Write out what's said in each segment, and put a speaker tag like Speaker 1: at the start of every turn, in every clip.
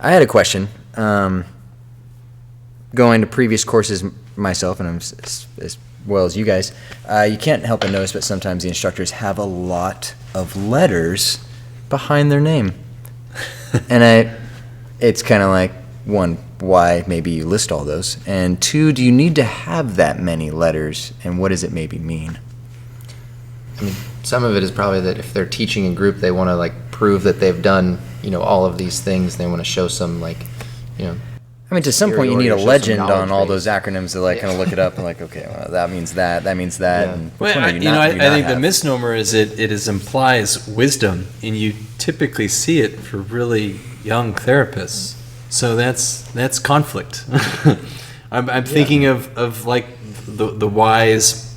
Speaker 1: I had a question. Going to previous courses myself, and I'm as well as you guys, you can't help but notice, but sometimes the instructors have a lot of letters behind their name. And it's kind of like, one, why maybe you list all those, and two, do you need to have that many letters, and what does it maybe mean?
Speaker 2: I mean, some of it is probably that if they're teaching in group, they want to like prove that they've done, all of these things. They want to show some
Speaker 1: I mean, to some point, you need a
Speaker 2: some
Speaker 1: legend
Speaker 2: knowledge
Speaker 1: on all
Speaker 2: base.
Speaker 1: those acronyms to kind of look it up and okay, well, that means that means that.
Speaker 2: Yeah.
Speaker 1: And which
Speaker 3: Well,
Speaker 1: one
Speaker 3: I
Speaker 1: do you not
Speaker 3: think the
Speaker 1: have?
Speaker 3: misnomer is it implies wisdom, and you typically see it for really young therapists. So that's conflict. I'm thinking of like the wise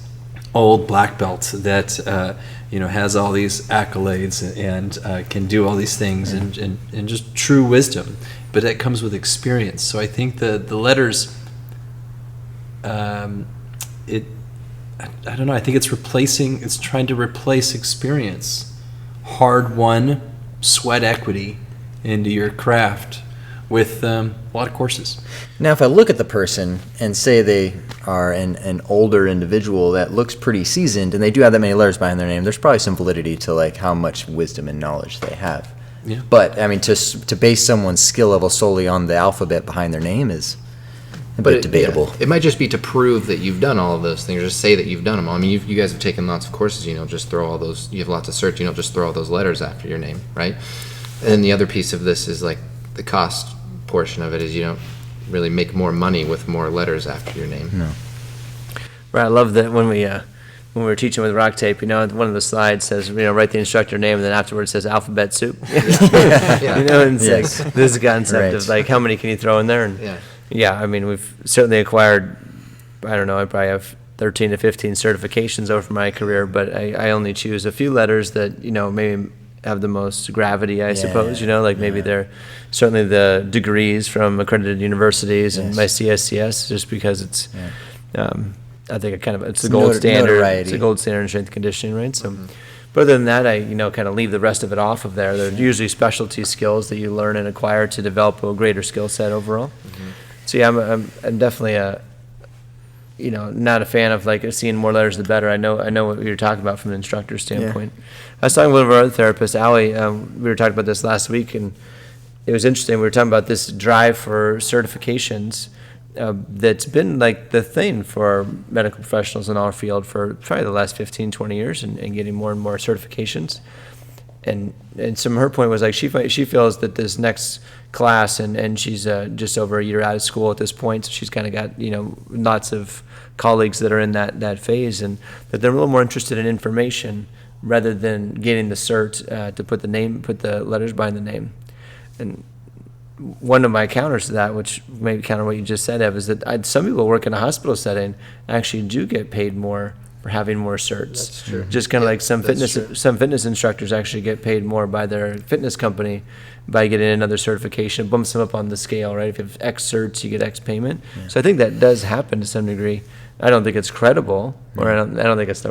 Speaker 3: old black belt that has all these accolades and can do all these things and just true wisdom, but that comes with experience. So I think the letters, I don't know. I think it's trying to replace experience, hard-won sweat equity into your craft with a lot of courses.
Speaker 1: Now, if I look at the person and say they are an older individual that looks pretty seasoned, and they do have that many letters behind their name, there's probably some validity to how much wisdom and knowledge they have.
Speaker 3: Yeah.
Speaker 1: But I mean, to base someone's skill level solely on the alphabet behind their name is a bit debatable.
Speaker 2: It might just be to prove that you've done all of those things, or just say that you've done them all. I mean, you guys have taken lots of courses. You don't just throw all those. You have lots of certs. You don't just throw all those letters after your name, right? And then the other piece of this is like the cost portion of it is you don't really make more money with more letters after your name.
Speaker 1: No.
Speaker 4: Right, I love that when we were teaching with rock tape, one of the slides says, write the instructor name, and then afterwards says alphabet soup.
Speaker 2: Yeah.
Speaker 4: And it's
Speaker 1: Yes.
Speaker 4: like this concept
Speaker 1: Right.
Speaker 4: of how many can you throw in there? And
Speaker 2: Yeah.
Speaker 4: I mean, we've certainly acquired, I don't know, I probably have 13 to 15 certifications over my career, but I only choose a few letters that, maybe have the most gravity, I suppose, maybe they're certainly the degrees from accredited universities and my CSCS, just because it's, I think it's the gold standard.
Speaker 1: notoriety.
Speaker 4: It's the gold standard in strength and conditioning, right? So, but other than that, I kind of leave the rest of it off of there. They're usually specialty skills that you learn and acquire to develop a greater skill set overall. So yeah, I'm definitely not a fan of seeing more letters the better. I know what you're talking about from an instructor standpoint. I was talking with one of our other therapists, Allie. We were talking about this last week, and it was interesting. We were talking about this drive for certifications that's been the thing for medical professionals in our field for probably the last 15, 20 years, and getting more and more certifications. And some of her point was she feels that this next class, and she's just over a year out of school at this point, so she's kind of got lots of colleagues that are in that phase, and that they're a little more interested in information rather than getting the cert to put the letters behind the name. And one of my counters to that, which maybe counter what you just said, Ev, is that some people who work in a hospital setting actually do get paid more for having more certs.
Speaker 2: That's true.
Speaker 4: Just kind of some fitness instructors actually get paid more by their fitness company by getting another certification. It bumps them up on the scale, right? If you have X certs, you get X payment. Yeah. So I think that does happen to some degree. I don't think it's credible, or I don't think it's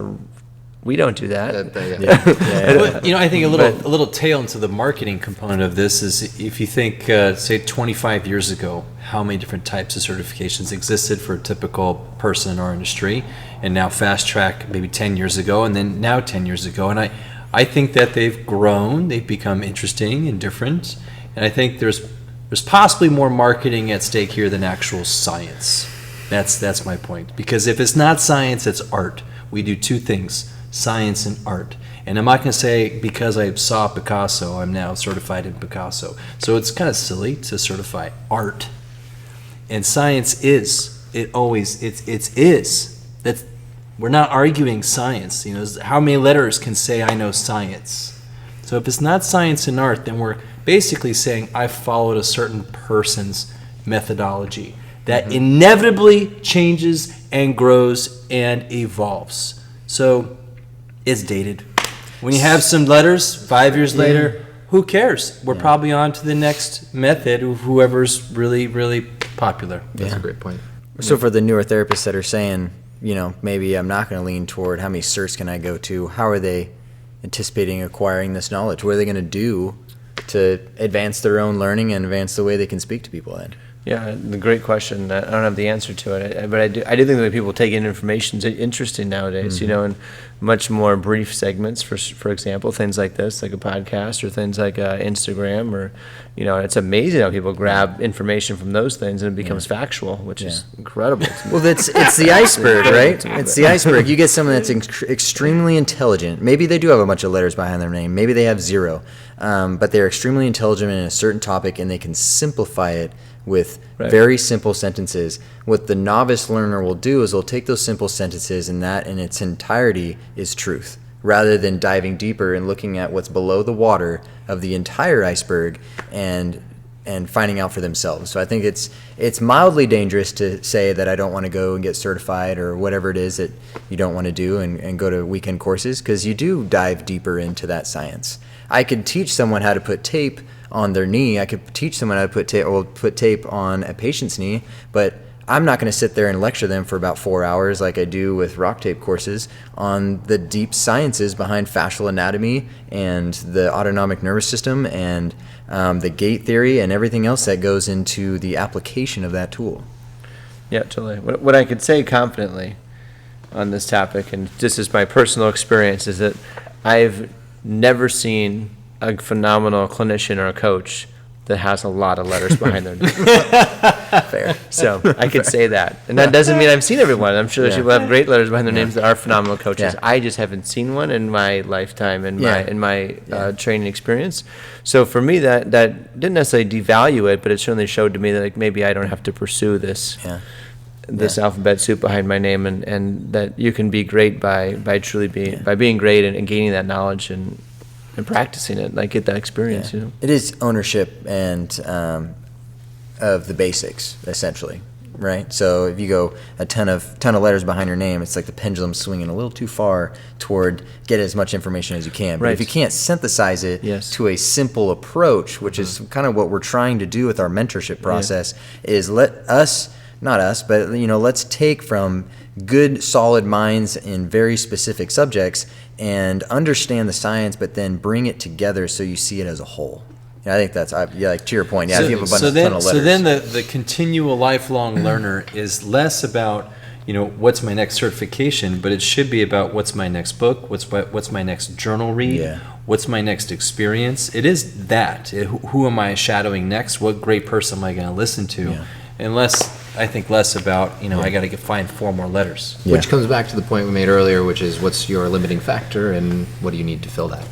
Speaker 4: we don't do that.
Speaker 3: Well, I think a little tail into the marketing component of this is if you think, say, 25 years ago, how many different types of certifications existed for a typical person in our industry, and now fast track maybe 10 years ago, and then now 10 years ago, and I think that they've grown, they've become interesting and different, and I think there's possibly more marketing at stake here than actual science. That's my point, because if it's not science, it's art. We do two things: science and art. And I'm not going to say because I saw Picasso, I'm now certified in Picasso. So it's kind of silly to certify art. And science is. It is. We're not arguing science. How many letters can say I know science? So if it's not science and art, then we're basically saying I followed a certain person's methodology that inevitably changes and grows and evolves. So it's dated. When you have some letters 5 years later, who cares? We're probably on to the next method of whoever's really, really popular.
Speaker 2: That's a great point.
Speaker 1: So for the newer therapists that are saying, maybe I'm not going to lean toward how many certs can I go to, how are they anticipating acquiring this knowledge? What are they going to do to advance their own learning and advance the way they can speak to people in?
Speaker 4: Yeah, the great question. I don't have the answer to it, but I do think that people take in information is interesting nowadays. In much more brief segments. For example, things like this, like a podcast, or things like Instagram, or it's amazing how people grab information from those things and it becomes factual, which is incredible.
Speaker 1: Well, it's the iceberg, right? It's the iceberg. You get someone that's extremely intelligent. Maybe they do have a bunch of letters behind their name. Maybe they have 0, but they're extremely intelligent in a certain topic, and they can simplify it with very simple sentences. What the novice learner will do is they'll take those simple sentences, and that in its entirety is truth, rather than diving deeper and looking at what's below the water of the entire iceberg and finding out for themselves. So I think it's mildly dangerous to say that I don't want to go and get certified or whatever it is that you don't want to do and go to weekend courses, because you do dive deeper into that science. I could teach someone how to put tape on their knee. I could teach someone how to put tape on a patient's knee, but I'm not going to sit there and lecture them for about 4 hours like I do with rock tape courses on the deep sciences behind fascial anatomy and the autonomic nervous system and the gait theory and everything else that goes into the application of that tool.
Speaker 4: Yeah, totally. What I could say confidently on this topic, and this is my personal experience, is that I've never seen a phenomenal clinician or a coach that has a lot of letters behind their name.
Speaker 1: Fair.
Speaker 4: So I could say that. And that doesn't mean I've seen everyone. I'm sure there's people that have great letters behind their names that are phenomenal coaches.
Speaker 1: Yeah.
Speaker 4: I just haven't seen one in my lifetime, in my training experience. So for me, that didn't necessarily devalue it, but it certainly showed to me that maybe I don't have to pursue this. This alphabet soup behind my name, and that you can be great by truly being great and gaining that knowledge and practicing it, like get that experience.
Speaker 1: It is ownership and of the basics, essentially, right? So if you go a ton of letters behind your name, it's like the pendulum swinging a little too far toward get as much information as you can. But if you can't synthesize it to a simple approach, which is kind of what we're trying to do with our mentorship process, is let's take from good, solid minds in very specific subjects and understand the science, but then bring it together so you see it as a whole. And I think that's, like to your point, if you have a ton of letters.
Speaker 3: So then the continual lifelong learner is less about, what's my next certification, but it should be about what's my next book, what's my next journal read, what's my next experience. It is that. Who am I shadowing next? What great person am I going to listen to?
Speaker 1: Yeah.
Speaker 3: And less about, I got to find 4 more letters.
Speaker 2: Which comes back to the point we made earlier, which is what's your limiting factor and what do you need to fill that?